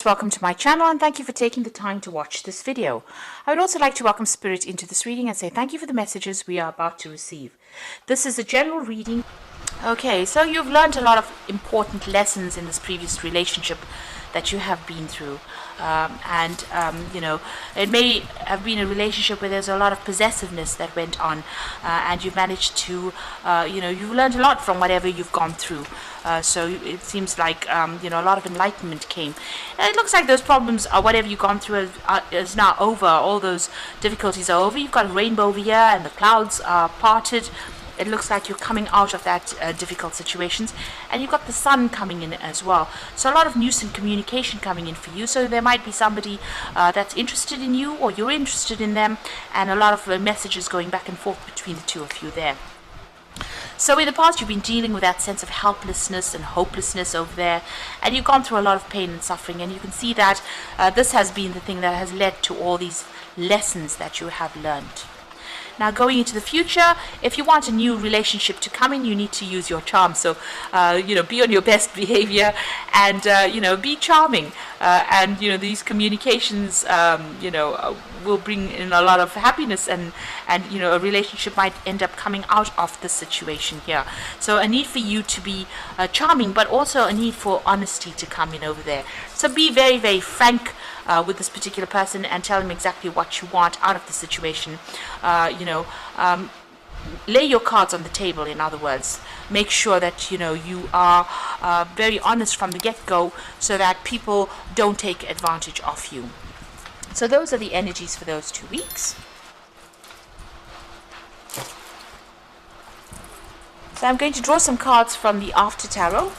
Welcome to my channel and thank you for taking the time to watch this video. I would also like to welcome Spirit into this reading and say thank you for the messages we are about to receive. This is a general reading. Okay, so you've learned a lot of important lessons in this previous relationship that you have been through. It may have been a relationship where there's a lot of possessiveness that went on, and you've managed to, you've learned a lot from whatever you've gone through. So it seems like, a lot of enlightenment came. And it looks like those problems, whatever you've gone through, is now over. All those difficulties are over. You've got a rainbow over here, and the clouds are parted. It looks like you're coming out of that difficult situations, and you've got the sun coming in as well. So a lot of news and communication coming in for you. So there might be somebody that's interested in you, or you're interested in them, and a lot of messages going back and forth between the two of you there. So in the past, you've been dealing with that sense of helplessness and hopelessness over there, and you've gone through a lot of pain and suffering, and you can see that this has been the thing that has led to all these lessons that you have learned. Now, going into the future, if you want a new relationship to come in, you need to use your charm. So, be on your best behavior and, be charming. These communications, will bring in a lot of happiness and a relationship might end up coming out of the situation here. So a need for you to be charming, but also a need for honesty to come in over there. So be very, very frank with this particular person and tell them exactly what you want out of the situation. Lay your cards on the table, in other words. Make sure that you are very honest from the get-go so that people don't take advantage of you. So those are the energies for those 2 weeks. So I'm going to draw some cards from the After Tarot.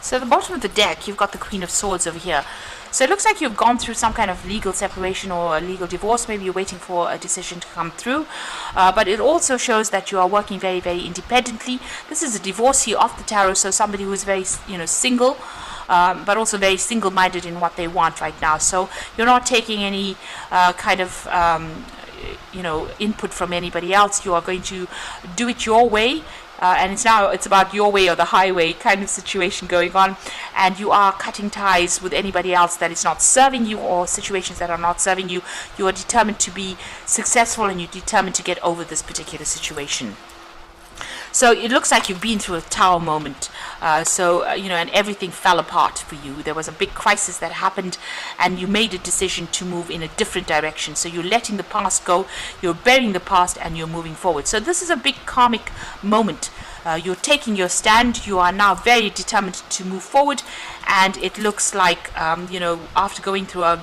So at the bottom of the deck, you've got the Queen of Swords over here. So it looks like you've gone through some kind of legal separation or a legal divorce. Maybe you're waiting for a decision to come through. But it also shows that you are working very, very independently. This is a divorcee of the tarot, so somebody who is very, single, but also very single-minded in what they want right now. So you're not taking any input from anybody else. You are going to do it your way. And it's about your way or the highway kind of situation going on, and you are cutting ties with anybody else that is not serving you or situations that are not serving you. You are determined to be successful and you're determined to get over this particular situation. So it looks like you've been through a tower moment, and everything fell apart for you. There was a big crisis that happened, and you made a decision to move in a different direction. So you're letting the past go, you're burying the past, and you're moving forward. So this is a big karmic moment. You're taking your stand. You are now very determined to move forward, and it looks like, after going through a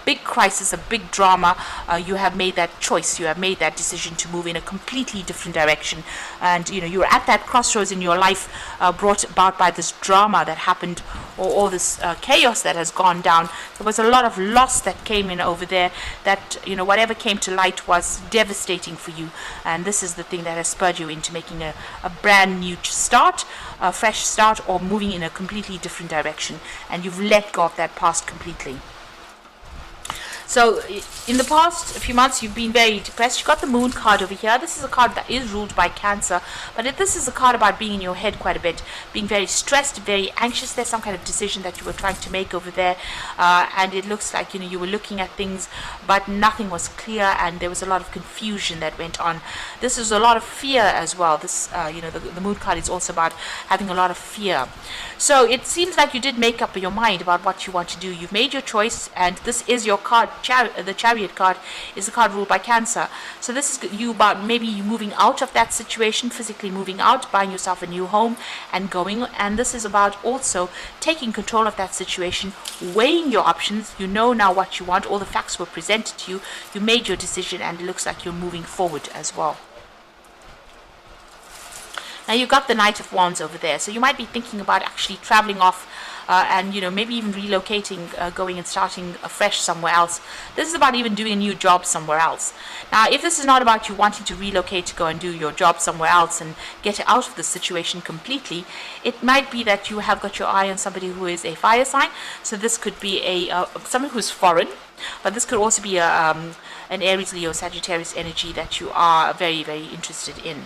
big crisis, a big drama, you have made that choice, you have made that decision to move in a completely different direction. And you're at that crossroads in your life, brought about by this drama that happened, or all this chaos that has gone down. There was a lot of loss that came in over there, that whatever came to light was devastating for you, and this is the thing that has spurred you into making a brand new start, a fresh start, or moving in a completely different direction, and you've let go of that past completely. So in the past few months, you've been very depressed. You've got the Moon card over here. This is a card that is ruled by Cancer, but this is a card about being in your head quite a bit, being very stressed, very anxious. There's some kind of decision that you were trying to make over there, and it looks like you were looking at things, but nothing was clear, and there was a lot of confusion that went on. This is a lot of fear as well. This, the Moon card is also about having a lot of fear. So it seems like you did make up your mind about what you want to do. You've made your choice, and this is your card. The Chariot card is a card ruled by Cancer. So this is you about maybe you moving out of that situation, physically moving out, buying yourself a new home and going. And this is about also taking control of that situation, weighing your options. You know now what you want. All the facts were presented to you. You made your decision, and it looks like you're moving forward as well. Now you've got the Knight of Wands over there, so you might be thinking about actually traveling off and maybe even relocating, going and starting afresh somewhere else. This is about even doing a new job somewhere else. Now, if this is not about you wanting to relocate to go and do your job somewhere else and get out of the situation completely, it might be that you have got your eye on somebody who is a fire sign. So this could be someone who's foreign, but this could also be an Aries, Leo, Sagittarius energy that you are very, very interested in.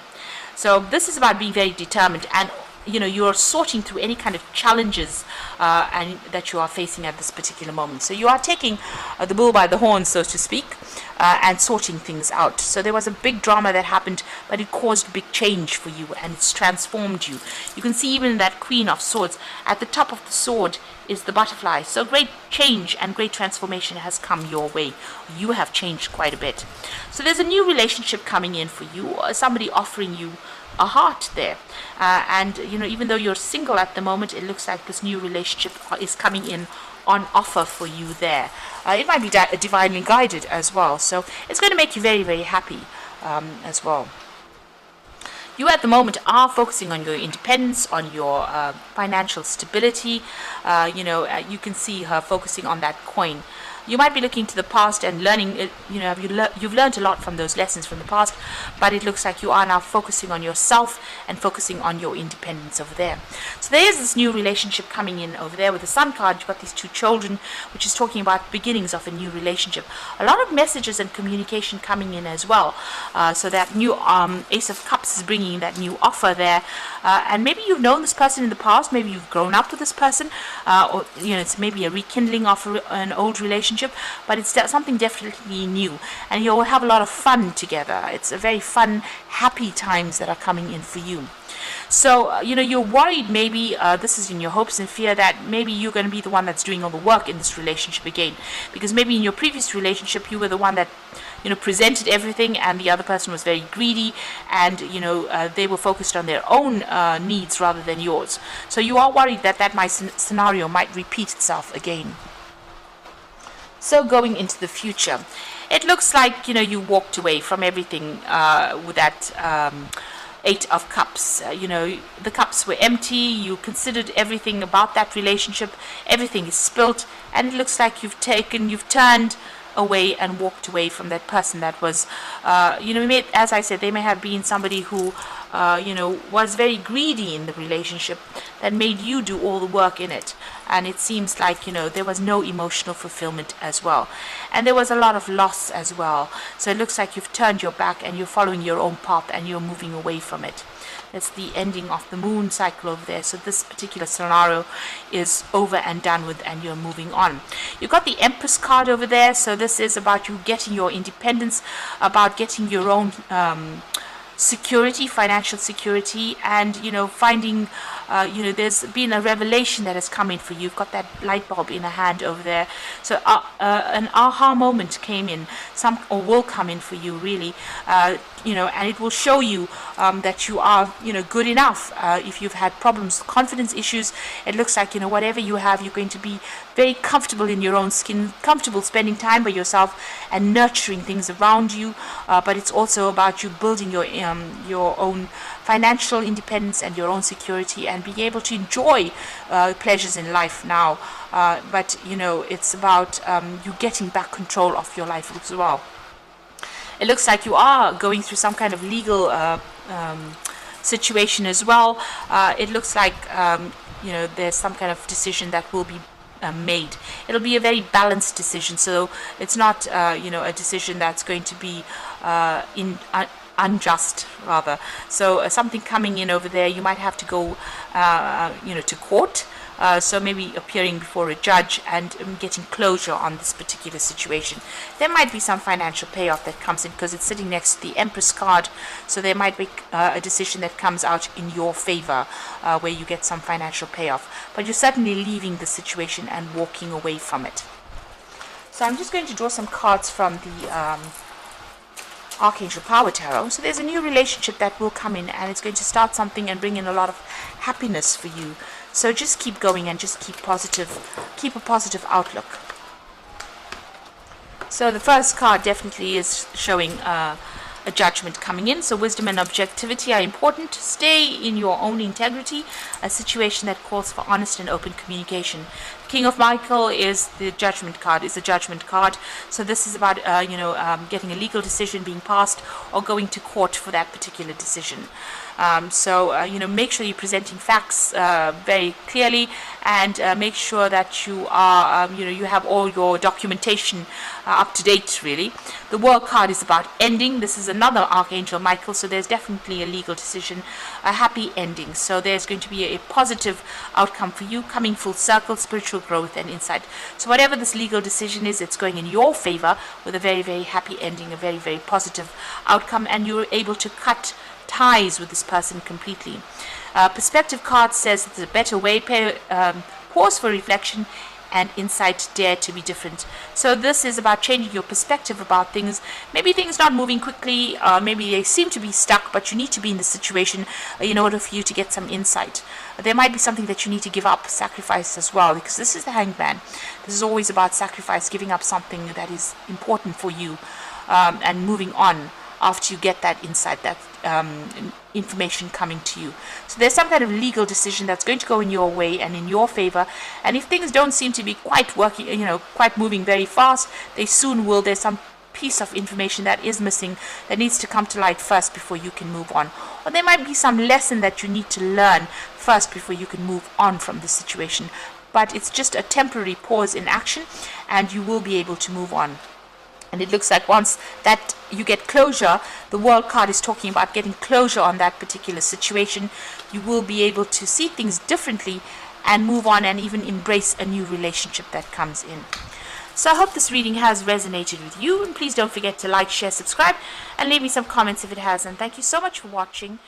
So this is about being very determined, and you're sorting through any kind of challenges and that you are facing at this particular moment. So you are taking the bull by the horns, so to speak, and sorting things out. So there was a big drama that happened, but it caused big change for you, and it's transformed you. You can see even that Queen of Swords, at the top of the sword is the butterfly. So great change and great transformation has come your way. You have changed quite a bit. So there's a new relationship coming in for you, somebody offering you a heart there, and even though you're single at the moment, it looks like this new relationship is coming in on offer for you there. It might be divinely guided as well, so it's going to make you very, very happy as well. You at the moment are focusing on your independence, on your financial stability. You can see her focusing on that coin. You might be looking to the past and learning, you've learned a lot from those lessons from the past, but it looks like you are now focusing on yourself and focusing on your independence over there. So there is this new relationship coming in over there with the Sun card. You've got these two children, which is talking about beginnings of a new relationship. A lot of messages and communication coming in as well. So that new Ace of Cups is bringing that new offer there. And maybe you've known this person in the past, maybe you've grown up with this person, or it's maybe a rekindling of an old relationship. But it's something definitely new, and you'll have a lot of fun together. It's a very fun, happy times that are coming in for you. So, you're worried maybe, this is in your hopes and fear, that maybe you're going to be the one that's doing all the work in this relationship again. Because maybe in your previous relationship, you were the one that, presented everything, and the other person was very greedy, and, they were focused on their own needs rather than yours. So you are worried that scenario might repeat itself again. So going into the future, it looks like, you walked away from everything with that Eight of Cups. The cups were empty. You considered everything about that relationship. Everything is spilt, and it looks like you've turned away and walked away from that person that was, as I said, they may have been somebody who, was very greedy in the relationship that made you do all the work in it. And it seems like, there was no emotional fulfillment as well. And there was a lot of loss as well. So it looks like you've turned your back and you're following your own path and you're moving away from it. That's the ending of the moon cycle over there. So this particular scenario is over and done with, and you're moving on. You've got the Empress card over there. So this is about you getting your independence, about getting your own security, financial security, and finding there's been a revelation that has come in for you. You've got that light bulb in a hand over there. So an aha moment came in, or will come in for you, really, and it will show you that you are good enough. If you've had problems, confidence issues, it looks like whatever you have, you're going to be very comfortable in your own skin, comfortable spending time by yourself and nurturing things around you. But it's also about you building your own financial independence and your own security, and being able to enjoy pleasures in life now. But it's about you getting back control of your life as well. It looks like you are going through some kind of legal situation as well. It looks like there's some kind of decision that will be made. It'll be a very balanced decision, so it's not a decision that's going to be unjust, rather. So something coming in over there, you might have to go to court, so maybe appearing before a judge and getting closure on this particular situation. There might be some financial payoff that comes in, because it's sitting next to the Empress card, so there might be a decision that comes out in your favor, where you get some financial payoff, but you're certainly leaving the situation and walking away from it. So I'm just going to draw some cards from the Archangel Power Tarot. So there's a new relationship that will come in, and it's going to start something and bring in a lot of happiness for you. So just keep going and just keep positive, keep a positive outlook. So the first card definitely is showing a judgment coming in. So wisdom and objectivity are important. Stay in your own integrity, a situation that calls for honest and open communication. King of Michael is the judgment card, is a judgment card. So this is about, getting a legal decision being passed or going to court for that particular decision. Make sure you're presenting facts very clearly, and make sure that you are, you have all your documentation up to date, really. The World card is about ending. This is another Archangel Michael, so there's definitely a legal decision, a happy ending. So there's going to be a positive outcome for you, coming full circle, spiritual growth and insight. So whatever this legal decision is, it's going in your favor with a very, very happy ending, a very, very positive outcome, and you're able to cut ties with this person completely. Perspective card says it's a better way. Pause for reflection and insight. Dare to be different. So this is about changing your perspective about things. Maybe things not moving quickly, maybe they seem to be stuck, but you need to be in the situation in order for you to get some insight. There might be something that you need to give up, sacrifice as well, because this is the Hangman. This is always about sacrifice, giving up something that is important for you, and moving on after you get that insight, that information coming to you. So there's some kind of legal decision that's going to go in your way and in your favor. And if things don't seem to be quite working, quite moving very fast, they soon will. There's some piece of information that is missing that needs to come to light first before you can move on. Or there might be some lesson that you need to learn first before you can move on from the situation. But it's just a temporary pause in action, and you will be able to move on. And it looks like once that you get closure, the World card is talking about getting closure on that particular situation. You will be able to see things differently and move on, and even embrace a new relationship that comes in. So I hope this reading has resonated with you, and please don't forget to like, share, subscribe, and leave me some comments if it has. And thank you so much for watching.